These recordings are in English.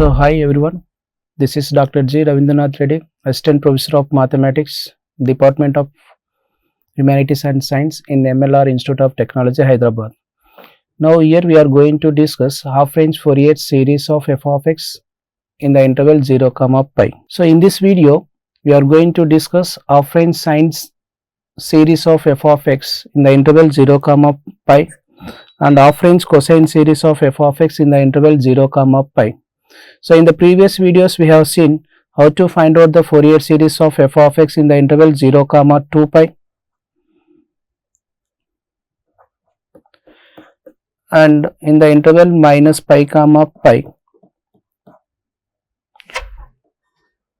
So hi everyone, this is Dr. G. Ravindranath Reddy, Assistant Professor of Mathematics, Department of Humanities and Science in MLR Institute of Technology, Hyderabad. Now here we are going to discuss half-range Fourier series of f of x in the interval 0, pi. So in this video, we are going to discuss half-range sine series of f of x in the interval 0, pi and half-range cosine series of f of x in the interval 0, pi. So in the previous videos we have seen how to find out the Fourier series of f of x in the interval 0, 2 pi and in the interval minus pi, pi.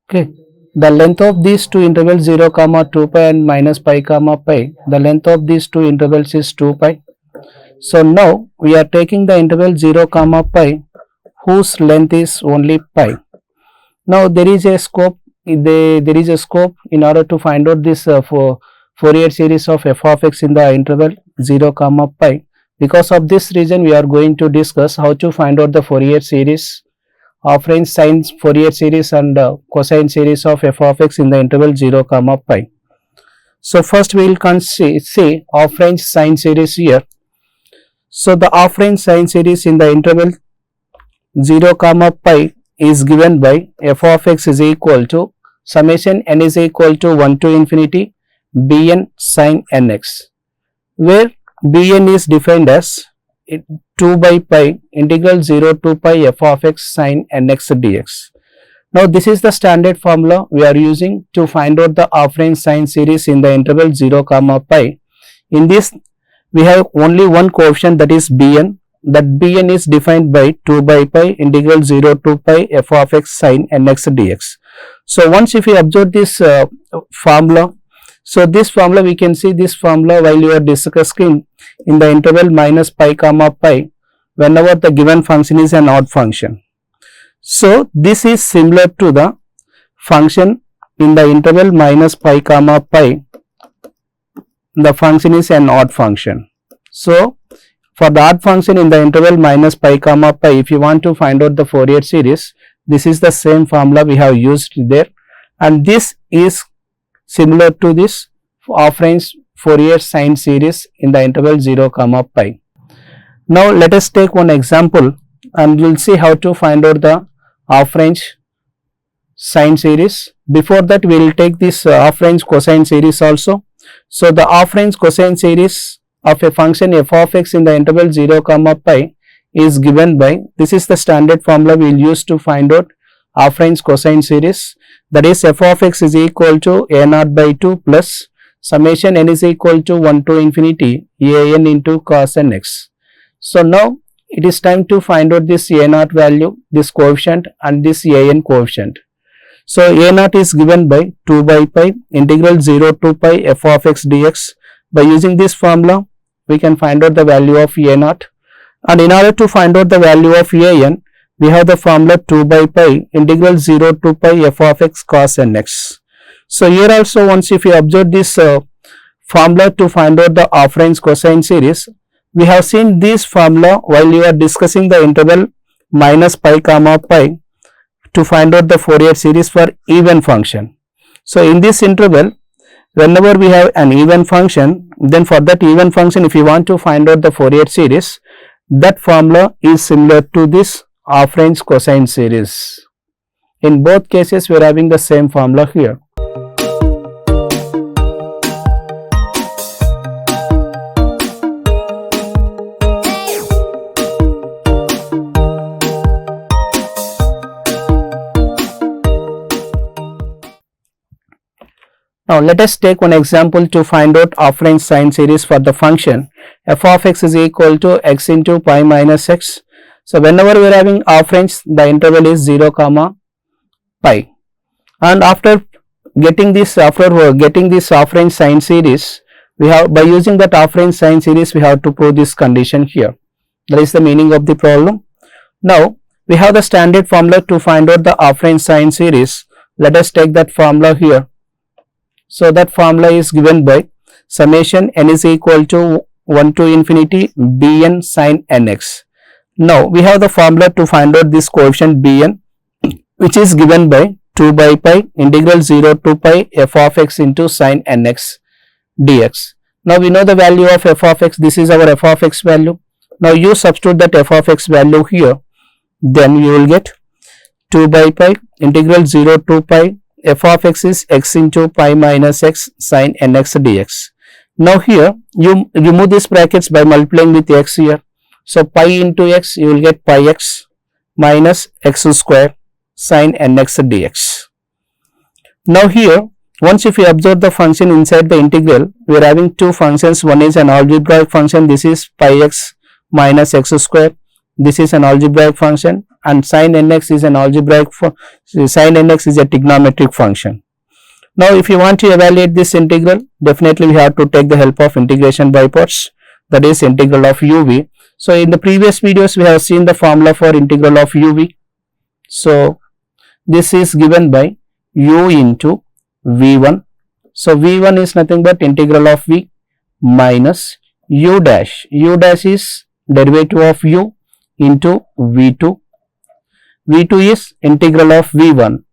Okay, the length of these two intervals 0, 2 pi and minus pi, pi, the length of these two intervals is 2 pi. So now we are taking the interval 0, pi whose length is only pi. Now there is a scope in order to find out this Fourier series of f of x in the interval 0, pi. Because of this reason we are going to discuss how to find out the Fourier series, half-range sine Fourier series and cosine series of f of x in the interval 0, pi. So first we will see half-range sine series here. So the half-range sine series in the interval 0, pi is given by f of x is equal to summation n is equal to 1 to infinity bn sin nx, where bn is defined as 2 by pi integral 0 to pi f of x sin nx dx. Now this is the standard formula we are using to find out the half-range sine series in the interval 0, pi. In this we have only one coefficient, that is bn. That bn is defined by 2 by pi integral 0 to pi f of x sin nx dx. So once if we observe this formula, so this formula we can see this formula while you are discussing in the interval minus pi, pi whenever the given function is an odd function. So this is similar to the function in the interval minus pi, pi, the function is an odd function. So for the odd function in the interval minus pi, pi, if you want to find out the Fourier series, this is the same formula we have used there, and this is similar to this half-range Fourier sine series in the interval 0, pi. Now let us take one example and we will see how to find out the half-range sine series. Before that we will take this half-range cosine series also. So the half-range cosine series of a function f of x in the interval 0, pi is given by, this is the standard formula we will use to find out half-range cosine series, that is f of x is equal to a0 by 2 plus summation n is equal to 1 to infinity an into cos nx. So now it is time to find out this a0 value, this coefficient and this an coefficient. So a0 is given by 2 by pi integral 0 to pi f of x dx. By using this formula we can find out the value of a0, and in order to find out the value of an, we have the formula 2 by pi integral 0 to pi f of x cos nx. So here also once if you observe this formula to find out the half-range cosine series, we have seen this formula while you are discussing the interval minus pi, pi to find out the Fourier series for even function. So in this interval, whenever we have an even function, then for that even function if you want to find out the Fourier series, that formula is similar to this half-range cosine series. In both cases we are having the same formula here. Now let us take one example to find out half-range sine series for the function f of x is equal to x into pi minus x. So whenever we are having half-range, the interval is 0, pi, and after getting this half-range sine series, we have, by using that half-range sine series we have to prove this condition here. That is the meaning of the problem. Now we have the standard formula to find out the half-range sine series. Let us take that formula here. So that formula is given by summation n is equal to 1 to infinity bn sin nx. Now we have the formula to find out this coefficient bn, which is given by 2 by pi integral 0 to pi f of x into sin nx dx. Now we know the value of f of x. This is our f of x value. Now you substitute that f of x value here, then you will get 2 by pi integral 0 to pi f of x is x into pi minus x sin nx dx. Now here you remove these brackets by multiplying with x here. So pi into x, you will get pi x minus x square sin nx dx. Now here, once if you observe the function inside the integral, we are having two functions. One is an algebraic function, this is pi x minus x square. This is an algebraic function, and sin nx is an algebraic sin nx is a trigonometric function. Now if you want to evaluate this integral, definitely we have to take the help of integration by parts, that is integral of uv. So in the previous videos we have seen the formula for integral of uv. So this is given by u into v1. So v1 is nothing but integral of v minus u dash. U dash is derivative of u into v2. v2 is integral of v1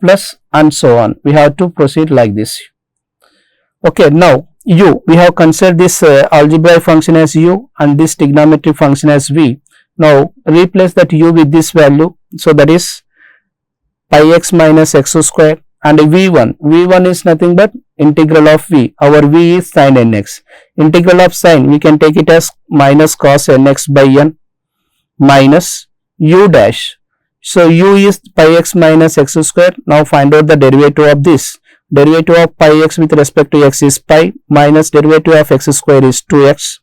plus and so on. We have to proceed like this. Okay, now u, we have considered this algebraic function as u and this trigonometric function as v. Now replace that u with this value. So that is pi x minus x square, and v1 is nothing but integral of v. Our v is sin nx. Integral of sin, we can take it as minus cos nx by n minus u dash. So u is pi x minus x square. Now find out the derivative of this. Derivative of pi x with respect to x is pi minus derivative of x square is 2x.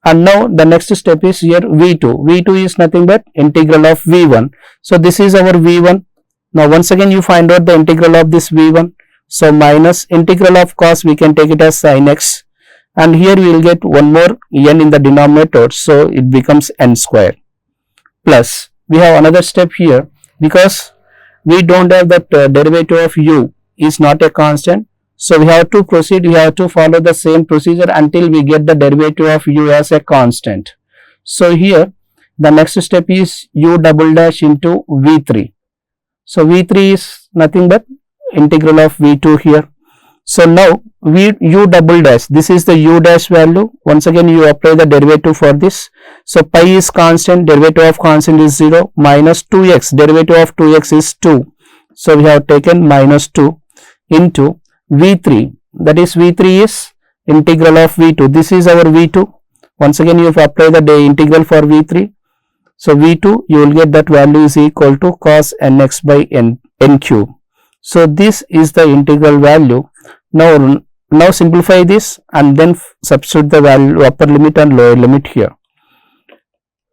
And now the next step is here v2. v2 is nothing but integral of v1. So this is our v1. Now once again you find out the integral of this v1. So minus integral of cos, we can take it as sin x. And here we will get one more n in the denominator. So it becomes n square. Plus we have another step here, because we don't have that derivative of u is not a constant. So we have to proceed, we have to follow the same procedure until we get the derivative of u as a constant. So here the next step is u double dash into v3. So v3 is nothing but integral of v2 here. So now u double dash, this is the u dash value. Once again you apply the derivative for this. So pi is constant, derivative of constant is 0, minus 2x, derivative of 2x is 2. So we have taken minus 2 into v3, that is v3 is integral of v2. This is our v2. Once again you have apply the integral for v3. So v2, you will get that value is equal to cos nx by n cube. So this is the integral value. Now simplify this and then substitute the value upper limit and lower limit here.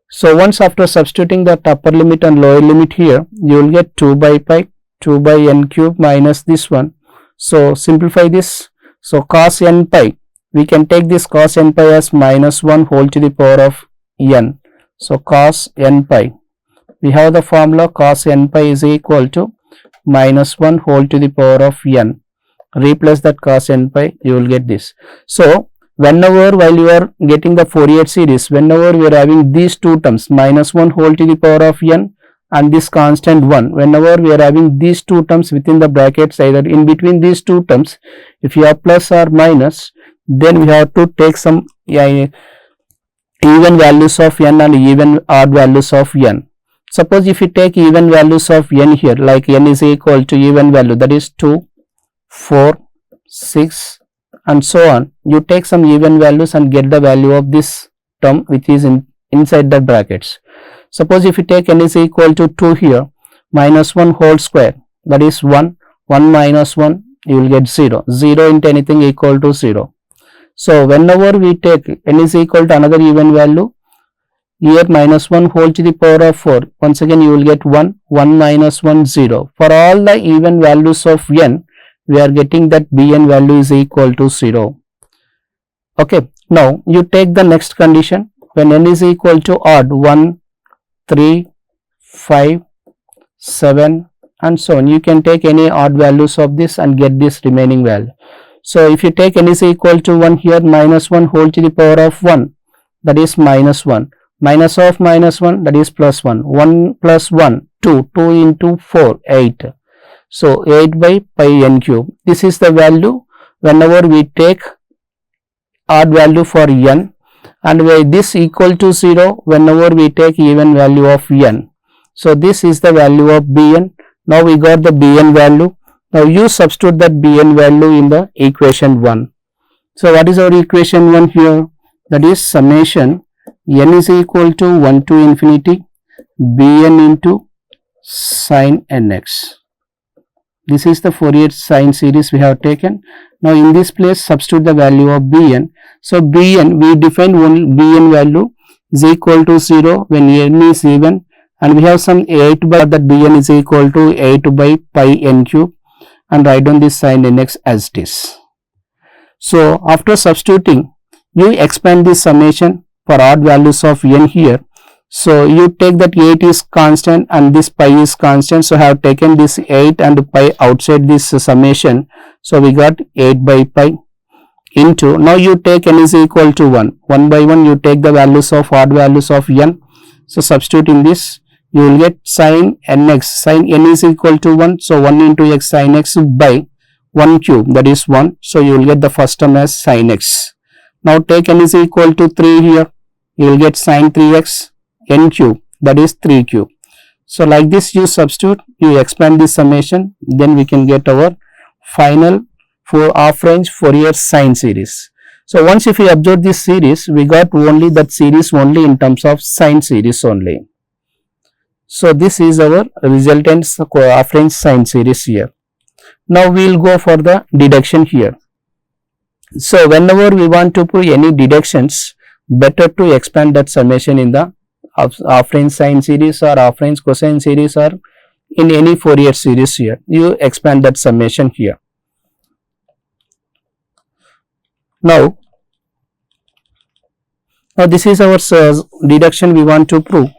So once after substituting that upper limit and lower limit here, you will get 2 by pi 2 by n cube minus this one. So simplify this. So cos n pi, we can take this cos n pi as minus 1 whole to the power of n. So cos n pi, we have the formula cos n pi is equal to minus 1 whole to the power of n. Replace that cos n pi, you will get this. So whenever while you are getting the Fourier series, whenever we are having these two terms, minus 1 whole to the power of n and this constant 1, whenever we are having these two terms within the brackets, either in between these two terms, if you have plus or minus, then we have to take some even values of n and even odd values of n. Suppose if you take even values of n here, like n is equal to even value, that is 2, 4, 6 and so on, you take some even values and get the value of this term which is inside the brackets. Suppose if you take n is equal to 2 here, minus 1 whole square, that is 1, 1 minus 1, you will get 0, 0 into anything equal to 0. So whenever we take n is equal to another even value, here minus 1 whole to the power of 4, once again you will get 1, 1 minus 1, 0. For all the even values of n, we are getting that bn value is equal to 0. Okay, now you take the next condition, when n is equal to odd, 1, 3, 5, 7 and so on. You can take any odd values of this and get this remaining value. So if you take n is equal to 1 here, minus 1 whole to the power of 1, that is minus 1. minus of minus 1, that is plus 1, 1 plus 1, 2, 2 into 4, 8. So 8 by pi n cube. This is the value whenever we take odd value for n, and where this equal to 0 whenever we take even value of n. So this is the value of bn. Now we got the bn value. Now you substitute that bn value in the equation 1. So what is our equation 1 here? That is summation n is equal to 1 to infinity bn into sin nx. This is the Fourier sine series we have taken. Now in this place substitute the value of bn. So bn, we define one bn value is equal to 0 when n is even, and we have some 8 by that bn is equal to 8 by pi n cube, and write down this sin nx as it is. So after substituting, you expand this summation for odd values of n here. So you take that 8 is constant and this pi is constant. So I have taken this 8 and pi outside this summation. So we got 8 by pi into, now you take n is equal to 1. 1 by 1 you take the values of odd values of n. So substituting this, you will get sin nx. Sin n is equal to 1. So 1 into x sin x by 1 cube, that is 1. So you will get the first term as sin x. Now take n is equal to 3 here. You will get sin 3x n cube, that is 3 cube. So like this you substitute, you expand this summation, then we can get our final for half range Fourier sine series. So once if we observe this series, we got only that series only in terms of sine series only. So this is our resultant half range sine series here. Now we will go for the deduction here. So whenever we want to prove any deductions, better to expand that summation in the half range sine series or half range cosine series or in any Fourier series here. You expand that summation here. Now this is our deduction we want to prove.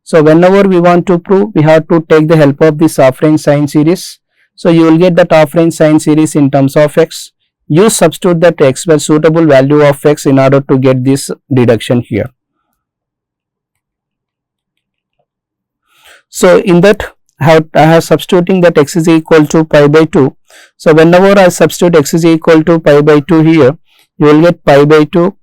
So whenever we want to prove, we have to take the help of this half range sine series. So you will get that half range sine series in terms of x. You substitute that x by suitable value of x in order to get this deduction here. So in that I have substituting that x is equal to pi by 2. So whenever I substitute x is equal to pi by 2 here, you will get pi by 2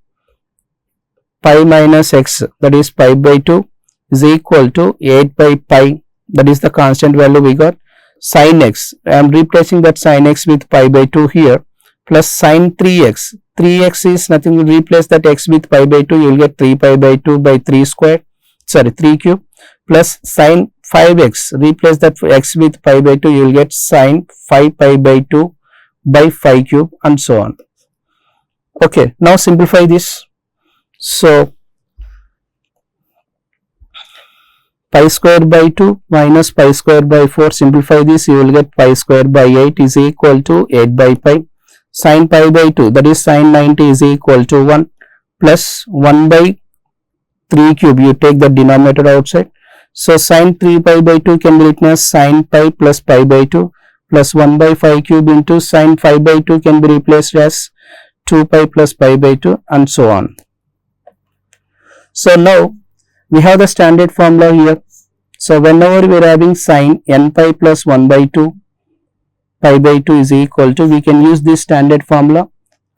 pi minus x, that is pi by 2 is equal to 8 by pi, that is the constant value we got, sin x. I am replacing that sin x with pi by 2 here, plus sin 3x. 3x is nothing, replace that x with pi by 2, you will get 3 pi by 2 by 3 square, sorry 3 cube, plus sin 5x, replace that x with pi by 2, you will get sin 5 pi by 2 by 5 cube, and so on. Okay, now simplify this. So pi square by 2 minus pi square by 4, simplify this, you will get pi square by 8 is equal to 8 by pi. Sin pi by 2, that is sin 90 is equal to 1, plus 1 by 3 cube, you take the denominator outside. So sin 3 pi by 2 can be written as sin pi plus pi by 2, plus 1 by 5 cube into sin 5 by 2 can be replaced as 2 pi plus pi by 2, and so on. So now we have the standard formula here. So whenever we are having sin n pi plus 1 by 2 pi by 2 is equal to, we can use this standard formula,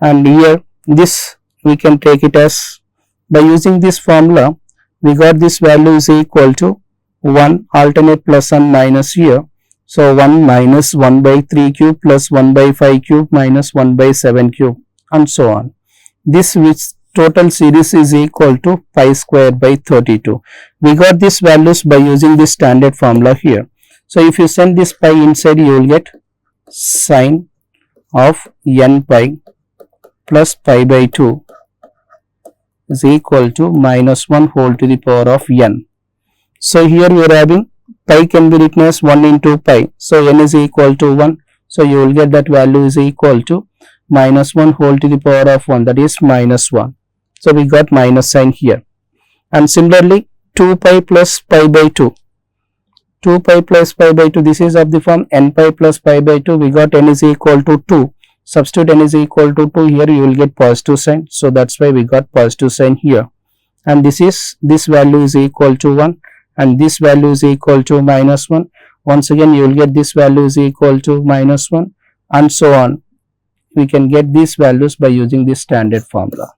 and here this we can take it as, by using this formula we got this value is equal to 1, alternate plus and minus here. So 1 minus 1 by 3 cube plus 1 by 5 cube minus 1 by 7 cube, and so on. This which total series is equal to pi square by 32. We got these values by using this standard formula here. So if you send this pi inside, you will get sin of n pi plus pi by 2 is equal to minus 1 whole to the power of n. So here we are having pi can be written as 1 into pi. So n is equal to 1. So you will get that value is equal to minus 1 whole to the power of 1, that is minus 1. So we got minus sign here. And similarly 2 pi plus pi by 2. 2 pi plus pi by 2, this is of the form n pi plus pi by 2. We got n is equal to 2. Substitute n is equal to 2, here you will get positive sign. So that's why we got positive sign here. and this value is equal to 1 and this value is equal to minus 1. Once again you will get this value is equal to minus 1 and so on. We can get these values by using this standard formula.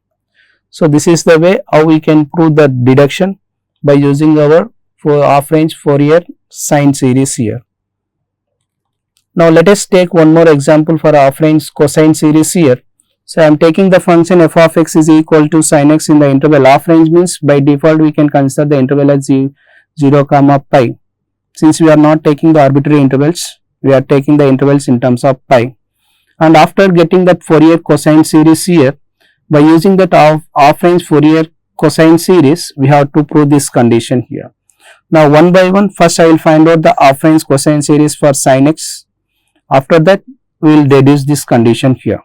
So this is the way how we can prove the deduction by using our half range Fourier sine series here. Now let us take one more example for half range cosine series here. So I am taking the function f of x is equal to sin x in the interval. Half range means by default we can consider the interval as 0 comma pi. Since we are not taking the arbitrary intervals, we are taking the intervals in terms of pi. And after getting that Fourier cosine series here, by using that half range Fourier cosine series, we have to prove this condition here. Now one by one, first I will find out the half range cosine series for sin x. After that, we will deduce this condition here.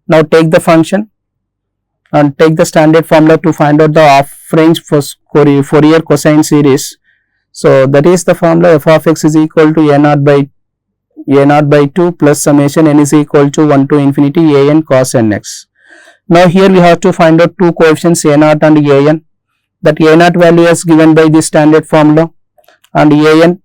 Now take the function and take the standard formula to find out the half range Fourier cosine series. So that is the formula f of x is equal to a naught by 2 plus summation n is equal to 1 to infinity a n cos n x. Now here we have to find out two coefficients a naught and a n. That a naught value is given by the standard formula and a n.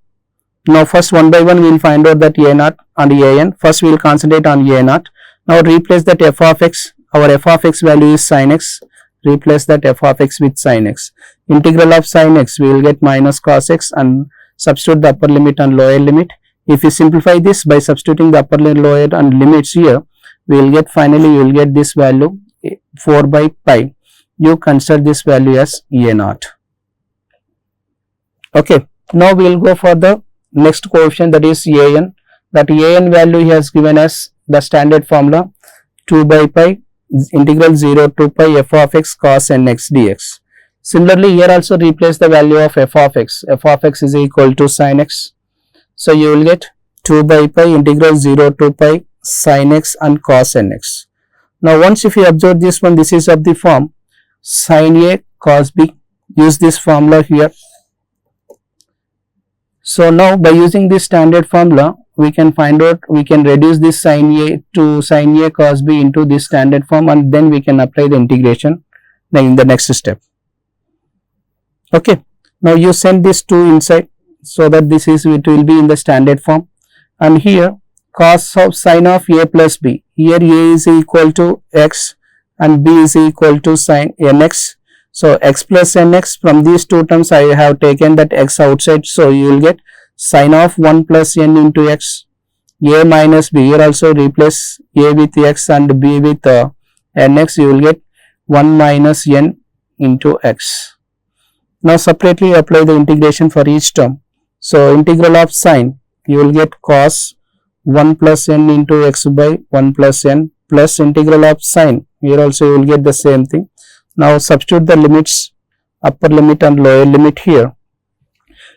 Now first one by one we will find out that a naught and a n. First we will concentrate on a naught. Now replace that f of x. Our f of x value is sin x. Replace that f of x with sin x. Integral of sin x we will get minus cos x and substitute the upper limit and lower limit. If you simplify this by substituting the upper limit, lower and limits here, we will get finally you will get this value 4 by pi. You consider this value as a naught. Okay, now we will go for the next coefficient, that is a n. That a n value he has given us the standard formula 2 by pi integral 0 to pi f of x cos n x dx. Similarly here also replace the value of f of x. F of x is equal to sin x. So you will get 2 by pi integral 0 to pi sin x and cos n x. Now once if you observe this one, this is of the form sin a cos b. Use this formula here. So now by using this standard formula, we can find out, we can reduce this sin a to sin a cos b into this standard form and then we can apply the integration in the next step. Okay, now you send this 2 inside so that this is, it will be in the standard form, and here cos of sin of a plus b, here a is equal to x and b is equal to sin nx. So x plus nx, from these two terms I have taken that x outside, so you will get sin of 1 plus n into x, a minus b, here also replace a with x and b with nx, you will get 1 minus n into x. Now separately apply the integration for each term. So integral of sin, you will get cos 1 plus n into x by 1 plus n plus integral of sin, here also you will get the same thing. Now substitute the limits, upper limit and lower limit here.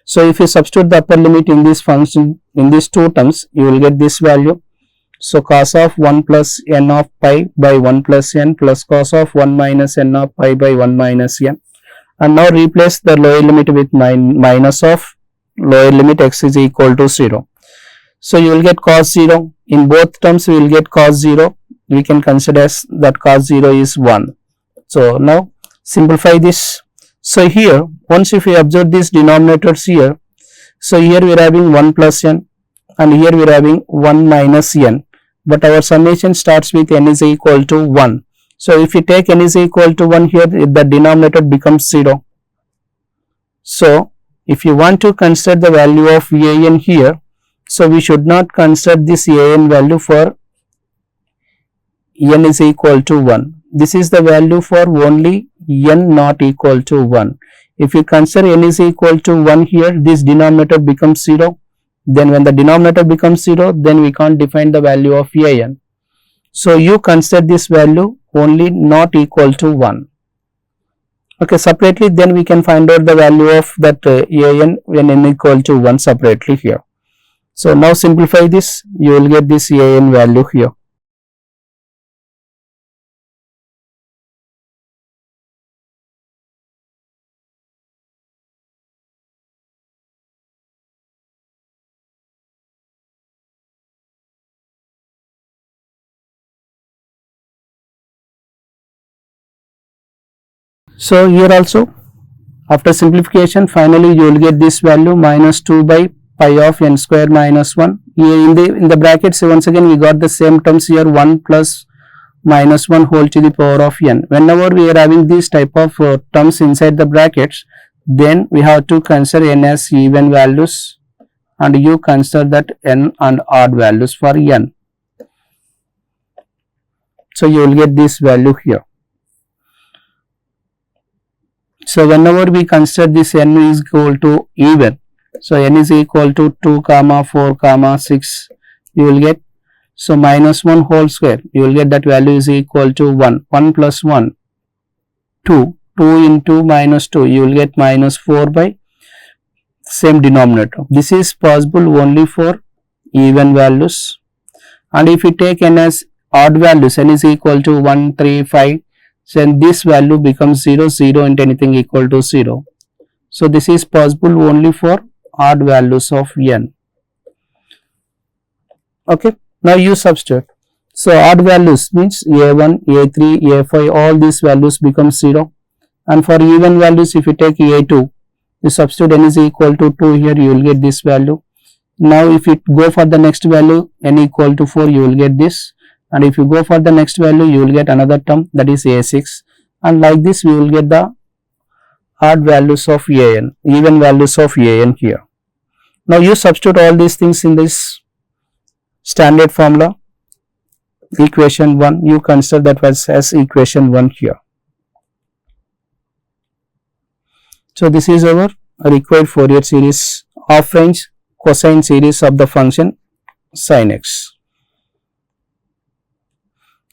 So if you substitute the upper limit in this function, in these two terms, you will get this value. So cos of 1 plus n of pi by 1 plus n plus cos of 1 minus n of pi by 1 minus n. And now replace the lower limit with minus of lower limit x is equal to 0. So you will get cos 0. In both terms we will get cos 0. We can consider that cos 0 is 1. So now simplify this. So here once if we observe these denominators here, so here we are having 1 plus n and here we are having 1 minus n, but our summation starts with n is equal to 1. So if we take n is equal to 1 here, the denominator becomes 0. So if you want to consider the value of a n here, so we should not consider this a n value for n is equal to 1. This is the value for only n not equal to 1. If you consider n is equal to 1 here, this denominator becomes 0. Then when the denominator becomes 0, then we can't define the value of a n. So you consider this value only not equal to 1. Okay, separately then we can find out the value of that a n when n equal to 1 separately here. So now simplify this, you will get this a n value here. So here also, after simplification, finally you will get this value minus 2 by pi of n square minus 1. Here in the brackets, once again we got the same terms here, 1 plus minus 1 whole to the power of n. Whenever we are having these type of terms inside the brackets, then we have to consider n as even values and you consider that n and odd values for n. So you will get this value here. So whenever we consider this n is equal to even, so n is equal to 2 comma 4 comma 6, you will get, so minus 1 whole square, you will get that value is equal to 1, 1 plus 1, 2, 2 into minus 2, you will get minus 4 by same denominator. This is possible only for even values, and if we take n as odd values, n is equal to 1, 3, 5, then this value becomes 0, 0 and anything equal to 0. So this is possible only for odd values of n. Okay, now you substitute. So odd values means a1, a3, a5, all these values become 0, and for even values, if you take a2, you substitute n is equal to 2 here, you will get this value. Now if you go for the next value, n equal to 4, you will get this, and if you go for the next value, you will get another term, that is a6, and like this we will get the odd values of an, even values of an here. Now you substitute all these things in this standard formula, equation 1, you consider that as equation 1 here. So this is our required Fourier series, half range cosine series of the function sin x.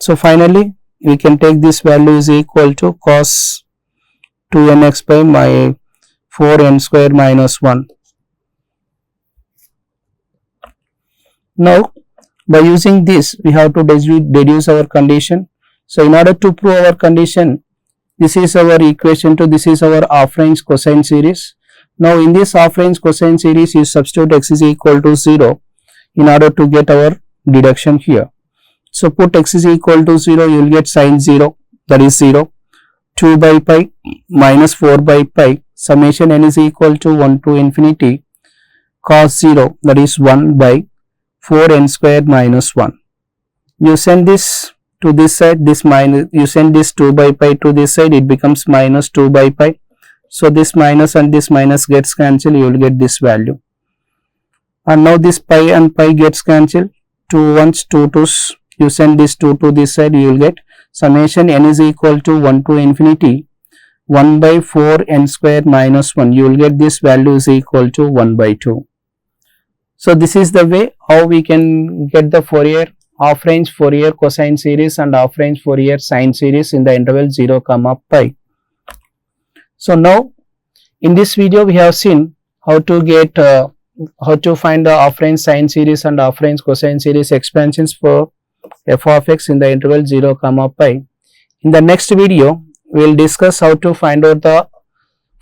So finally we can take this value is equal to cos 2nx by my 4n square minus 1. Now by using this we have to deduce our condition. So in order to prove our condition, this is our equation 2, this is our half range cosine series. Now in this half range cosine series you substitute x is equal to 0 in order to get our deduction here. So put x is equal to 0, you will get sin 0, that is 0, 2 by pi minus 4 by pi, summation n is equal to 1 to infinity cos 0, that is 1 by 4n square minus 1. You send this to this side, this minus, you send this 2 by pi to this side, it becomes minus 2 by pi. So this minus and this minus gets cancelled, you will get this value. And now this pi and pi gets cancelled, 2 1s, 2 2s, you send this 2 to this side, you will get summation n is equal to 1 to infinity 1 by 4n square minus 1. You will get this value is equal to 1 by 2. So this is the way how we can get the Fourier half range Fourier cosine series and half range Fourier sine series in the interval 0 comma pi. So now in this video we have seen how to get how to find the half range sine series and half range cosine series expansions for f of x in the interval 0 comma pi. In the next video we will discuss how to find out the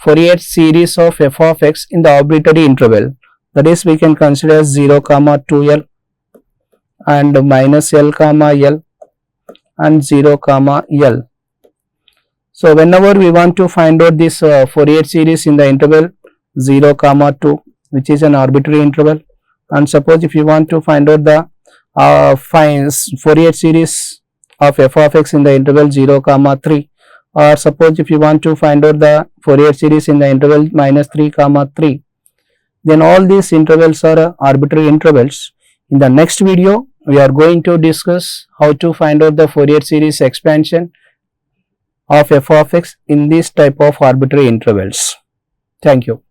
Fourier series of f of x in the arbitrary interval, that is we can consider 0 comma 2l and minus l comma l and 0 comma l. So whenever we want to find out this Fourier series in the interval 0 comma 2, which is an arbitrary interval, and suppose if you want to find out the Fourier series of f of x in the interval 0 comma 3, or suppose if you want to find out the Fourier series in the interval minus 3 comma 3, then all these intervals are arbitrary intervals. In the next video we are going to discuss how to find out the Fourier series expansion of f of x in this type of arbitrary intervals. Thank you.